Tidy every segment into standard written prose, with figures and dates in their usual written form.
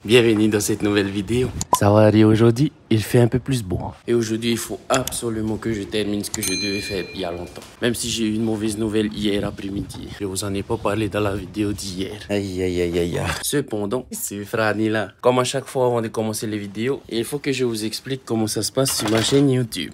Bienvenue dans cette nouvelle vidéo. Ça va aller aujourd'hui, il fait un peu plus beau. Et aujourd'hui, il faut absolument que je termine ce que je devais faire il y a longtemps. Même si j'ai eu une mauvaise nouvelle hier après-midi. Je vous en ai pas parlé dans la vidéo d'hier. Aïe, aïe, aïe, aïe. Cependant, c'est Franny là. Comme à chaque fois avant de commencer les vidéos, il faut que je vous explique comment ça se passe sur ma chaîne YouTube.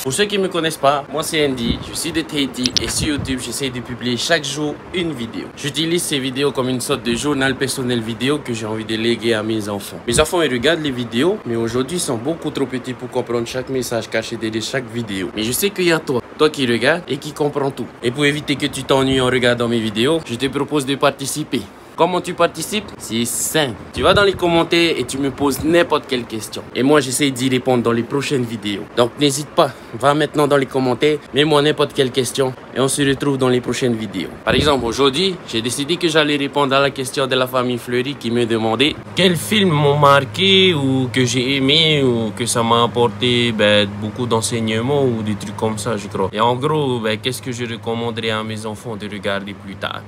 Pour ceux qui ne me connaissent pas, moi c'est Andy, je suis de Tahiti et sur YouTube j'essaie de publier chaque jour une vidéo. J'utilise ces vidéos comme une sorte de journal personnel vidéo que j'ai envie de léguer à mes enfants. Mes enfants ils regardent les vidéos, mais aujourd'hui ils sont beaucoup trop petits pour comprendre chaque message caché derrière chaque vidéo. Mais je sais qu'il y a toi qui regardes et qui comprends tout. Et pour éviter que tu t'ennuies en regardant mes vidéos, je te propose de participer. Comment tu participes? C'est simple. Tu vas dans les commentaires et tu me poses n'importe quelle question. Et moi, j'essaie d'y répondre dans les prochaines vidéos. Donc, n'hésite pas. Va maintenant dans les commentaires, mets-moi n'importe quelle question et on se retrouve dans les prochaines vidéos. Par exemple, aujourd'hui, j'ai décidé que j'allais répondre à la question de la famille Fleury qui me demandait quels films m'ont marqué ou que j'ai aimé ou que ça m'a apporté beaucoup d'enseignements ou des trucs comme ça, je crois. Et en gros, qu'est-ce que je recommanderais à mes enfants de regarder plus tard?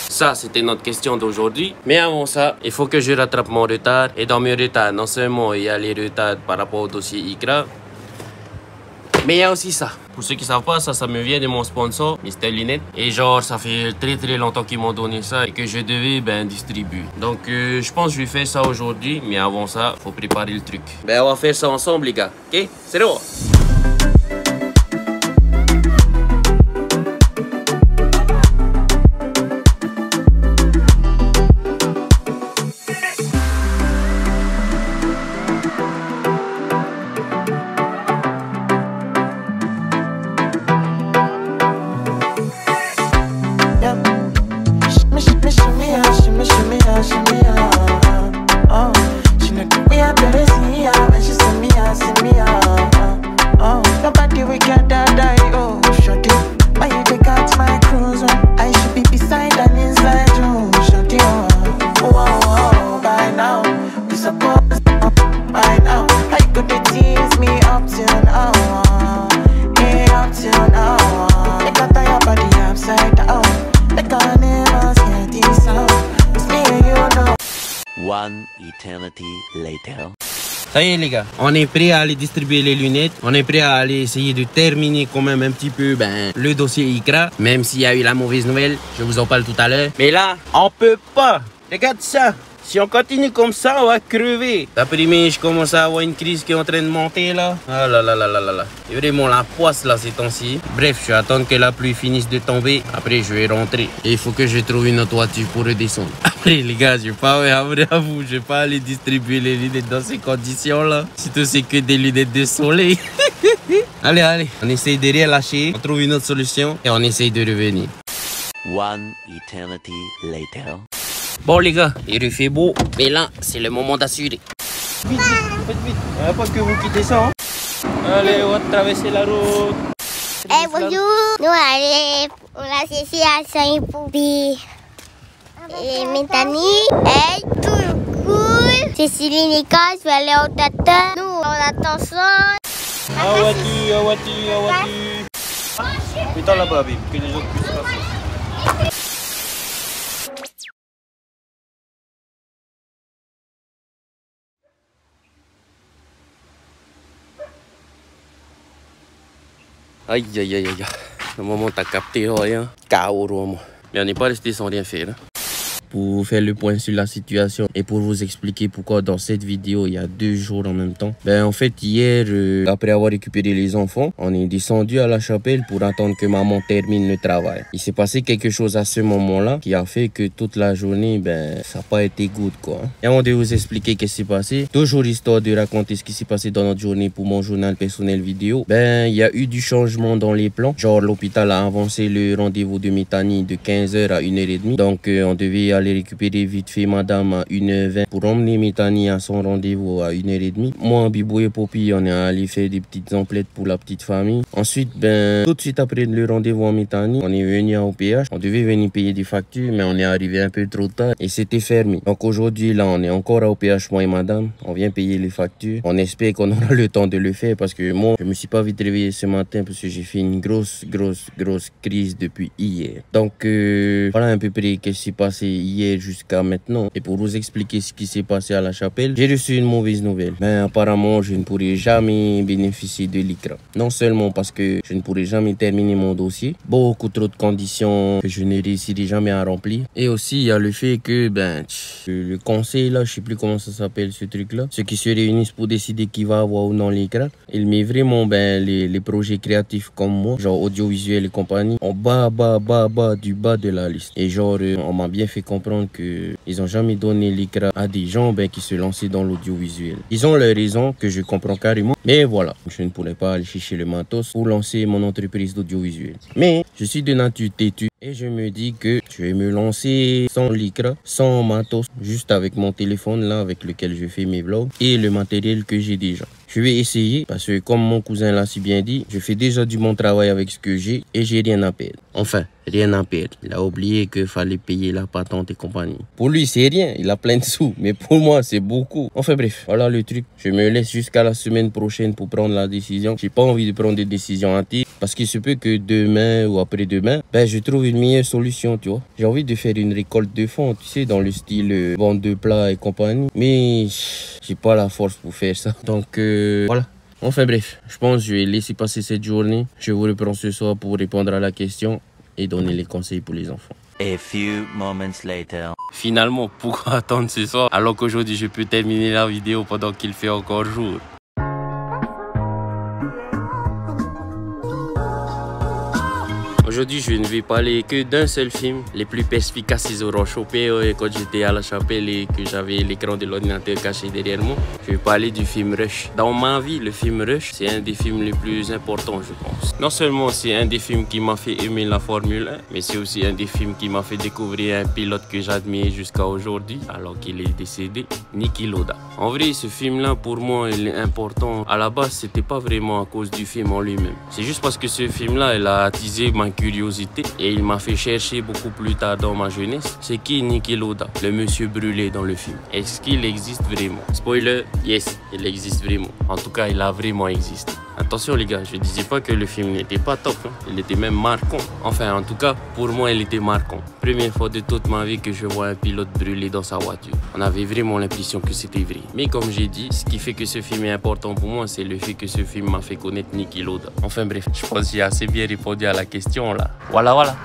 Ça, c'était notre question d'aujourd'hui. Mais avant ça, il faut que je rattrape mon retard. Et dans mes retards, non seulement il y a les retards par rapport au dossier ICRA, mais il y a aussi ça. Pour ceux qui ne savent pas, ça me vient de mon sponsor, Mr. Linette. Et genre, ça fait très longtemps qu'ils m'ont donné ça et que je devais distribuer. Donc, je pense que je vais faire ça aujourd'hui. Mais avant ça, il faut préparer le truc. On va faire ça ensemble, les gars. Ok? C'est bon. One eternity later. Ça y est les gars, on est prêt à aller distribuer les lunettes. On est prêt à aller essayer de terminer quand même un petit peu le dossier ICRA. Même s'il y a eu la mauvaise nouvelle, je vous en parle tout à l'heure. Mais là, on peut pas. Regarde ça. Si on continue comme ça, on va crever. D'après-midi, je commence à avoir une crise qui est en train de monter là. Ah là là là là là là. C'est vraiment la poisse là ces temps-ci. Bref, je vais attendre que la pluie finisse de tomber. Après, je vais rentrer. Et il faut que je trouve une autre voiture pour redescendre. Après, les gars, je vais pas à vous. Je vais pas aller distribuer les lunettes dans ces conditions là. Surtout, c'est que des lunettes de soleil. Allez, on essaye de rien lâcher. On trouve une autre solution et on essaye de revenir. One eternity later. Bon les gars, il refait beau, mais là, c'est le moment d'assurer. Vite, faites vite. Il n'y a pas que vous quittez ça. Hein? Allez, on va traverser la route. Bonjour. Nous allons pour la association Poupi. Et maintenant, tout cool. C'est Céline et Cas, je vais aller au tata. Nous, on attend ça. Awati. Mets-toi là-bas, babe, que les autres puissent passer. Aïe. Le moment t'as capté rien. KO, moi. Mais on n'est pas resté sans rien faire. Hein. Pour faire le point sur la situation et pour vous expliquer pourquoi dans cette vidéo il y a 2 jours en même temps. En fait hier après avoir récupéré les enfants, on est descendu à la chapelle pour attendre que maman termine le travail. Il s'est passé quelque chose à ce moment-là qui a fait que toute la journée ça n'a pas été good quoi. Et avant de vous expliquer qu'est-ce qui s'est passé, toujours histoire de raconter ce qui s'est passé dans notre journée pour mon journal personnel vidéo. Il y a eu du changement dans les plans. Genre l'hôpital a avancé le rendez-vous de Métanie de 15h à 1h30. Donc on devait aller aller récupérer vite fait madame à 1h20 pour emmener Métanie à son rendez-vous à 1h30. Moi, Bibou et Poppy, on est allé faire des petites emplettes pour la petite famille. Ensuite, tout de suite après le rendez-vous à Métanie, on est venu à OPH. On devait venir payer des factures, mais on est arrivé un peu trop tard et c'était fermé. Donc aujourd'hui, là, on est encore à OPH, moi et madame. On vient payer les factures. On espère qu'on aura le temps de le faire parce que moi, je me suis pas vite réveillé ce matin parce que j'ai fait une grosse crise depuis hier. Donc, voilà à peu près ce qui s'est passé hier jusqu'à maintenant. Et pour vous expliquer ce qui s'est passé à la chapelle, j'ai reçu une mauvaise nouvelle. Mais apparemment, je ne pourrai jamais bénéficier de l'ICRA. Non seulement parce que je ne pourrai jamais terminer mon dossier, beaucoup trop de conditions que je ne réussirai jamais à remplir. Et aussi, il y a le fait que, le conseil là, je sais plus comment ça s'appelle ce truc là, ceux qui se réunissent pour décider qui va avoir ou non l'ICRA, il met vraiment les projets créatifs comme moi, genre audiovisuel et compagnie, en bas du bas de la liste. Et genre, on m'a bien fait comprendre que ils ont jamais donné l'ICRA à des gens qui se lançaient dans l'audiovisuel. Ils ont leurs raisons que je comprends carrément, mais voilà, je ne pourrais pas aller chercher le matos pour lancer mon entreprise d'audiovisuel. Mais je suis de nature têtue et je me dis que je vais me lancer sans l'ICRA, sans matos, juste avec mon téléphone là avec lequel je fais mes vlogs et le matériel que j'ai déjà. Je vais essayer parce que comme mon cousin l'a si bien dit, je fais déjà du bon travail avec ce que j'ai et j'ai rien à perdre. Enfin, rien à perdre. Il a oublié qu'il fallait payer la patente et compagnie. Pour lui, c'est rien, il a plein de sous. Mais pour moi, c'est beaucoup. Enfin bref, voilà le truc. Je me laisse jusqu'à la semaine prochaine pour prendre la décision. J'ai pas envie de prendre des décisions hâtives parce qu'il se peut que demain ou après-demain, je trouve une meilleure solution, tu vois. J'ai envie de faire une récolte de fonds, tu sais, dans le style vente de plats et compagnie. Mais j'ai pas la force pour faire ça. Donc voilà. Enfin bref, je pense que je vais laisser passer cette journée. Je vous reprends ce soir pour répondre à la question et donner les conseils pour les enfants. A few moments later. Finalement, pourquoi attendre ce soir alors qu'aujourd'hui je peux terminer la vidéo pendant qu'il fait encore jour? Aujourd'hui, je ne vais parler que d'un seul film. Les plus perspicaces, ils auront chopé quand j'étais à la chapelle et que j'avais l'écran de l'ordinateur caché derrière moi. Je vais parler du film Rush. Dans ma vie, le film Rush, c'est un des films les plus importants, je pense. Non seulement c'est un des films qui m'a fait aimer la Formule 1, mais c'est aussi un des films qui m'a fait découvrir un pilote que j'admire jusqu'à aujourd'hui, alors qu'il est décédé, Niki Lauda. En vrai, ce film-là, pour moi, il est important. À la base, c'était pas vraiment à cause du film en lui-même. C'est juste parce que ce film-là, il a attisé ma curiosité et il m'a fait chercher beaucoup plus tard dans ma jeunesse. C'est qui Niki Lauda, le monsieur brûlé dans le film? Est-ce qu'il existe vraiment? Spoiler, yes, il existe vraiment. En tout cas, il a vraiment existé. Attention les gars, je disais pas que le film n'était pas top, hein. Il était même marquant. Enfin, en tout cas, pour moi, il était marquant. Première fois de toute ma vie que je vois un pilote brûler dans sa voiture. On avait vraiment l'impression que c'était vrai. Mais comme j'ai dit, ce qui fait que ce film est important pour moi, c'est le fait que ce film m'a fait connaître Niki Lauda. Enfin bref, je pense que j'ai assez bien répondu à la question là. Voilà.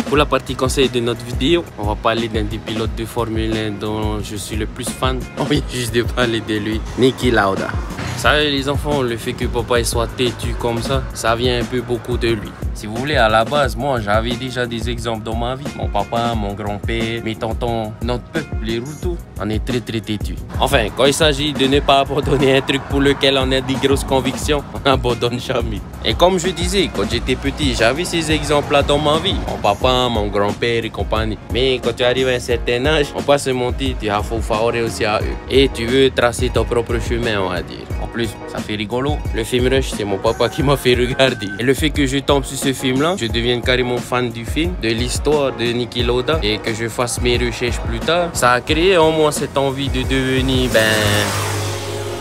Pour la partie conseil de notre vidéo, on va parler d'un des pilotes de Formule 1 dont je suis le plus fan. Oui, juste de parler de lui, Niki Lauda. Vous savez les enfants, le fait que papa soit têtu comme ça vient un peu beaucoup de lui. Si vous voulez, à la base, moi j'avais déjà des exemples dans ma vie. Mon papa, mon grand-père, mes tontons, notre peuple, les Routous, on est très têtus. Enfin, quand il s'agit de ne pas abandonner un truc pour lequel on a des grosses convictions, on n'abandonne jamais. Et comme je disais, quand j'étais petit, j'avais ces exemples-là dans ma vie. Mon papa, mon grand-père et compagnie. Mais quand tu arrives à un certain âge, on peut se mentir, tu as faux favori aussi à eux. Et tu veux tracer ton propre chemin, on va dire. En plus, ça fait rigolo. Le film Rush, c'est mon papa qui m'a fait regarder. Et le fait que je tombe sur ce film-là, je deviens carrément fan du film, de l'histoire de Niki Lauda et que je fasse mes recherches plus tard, ça a créé en moi cette envie de devenir,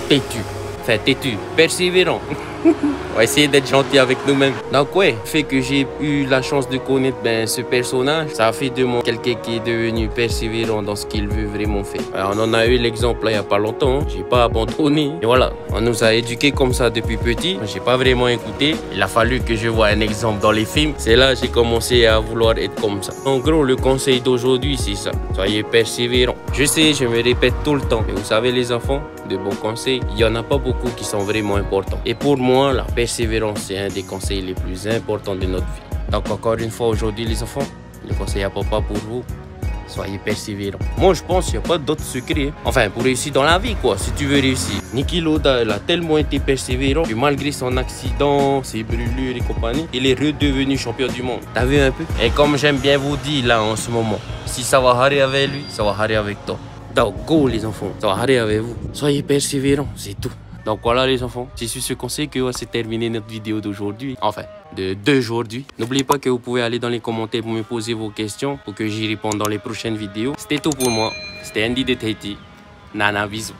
têtu. Enfin, têtu, persévérant. On va essayer d'être gentil avec nous-mêmes. Donc ouais, le fait que j'ai eu la chance de connaître ce personnage, ça a fait de moi quelqu'un qui est devenu persévérant dans ce qu'il veut vraiment faire. Alors, on en a eu l'exemple il n'y a pas longtemps, j'ai pas abandonné. Et voilà, on nous a éduqués comme ça depuis petit. J'ai pas vraiment écouté. Il a fallu que je voie un exemple dans les films. C'est là que j'ai commencé à vouloir être comme ça. En gros, le conseil d'aujourd'hui, c'est ça. Soyez persévérants. Je sais, je me répète tout le temps. Mais vous savez les enfants, de bons conseils, il n'y en a pas beaucoup qui sont vraiment importants. Et pour moi, la persévérance, c'est un des conseils les plus importants de notre vie. Donc encore une fois aujourd'hui les enfants, le conseil à papa pour vous, Soyez persévérants. Moi, je pense qu'il n'y a pas d'autre secret. Enfin, pour réussir dans la vie, quoi, si tu veux réussir. Niki Lauda, il a tellement été persévérant que malgré son accident, ses brûlures et compagnie, il est redevenu champion du monde. T'as vu un peu? Et comme j'aime bien vous dire là en ce moment, si ça va arrêter avec lui, ça va arrêter avec toi. Donc, go les enfants, ça va arrêter avec vous. Soyez persévérants, c'est tout. Donc voilà les enfants, c'est sur ce conseil que c'est terminé notre vidéo d'aujourd'hui. Enfin, d'aujourd'hui. N'oubliez pas que vous pouvez aller dans les commentaires pour me poser vos questions pour que j'y réponde dans les prochaines vidéos. C'était tout pour moi. C'était Andy de Tahiti. Nana, bisous.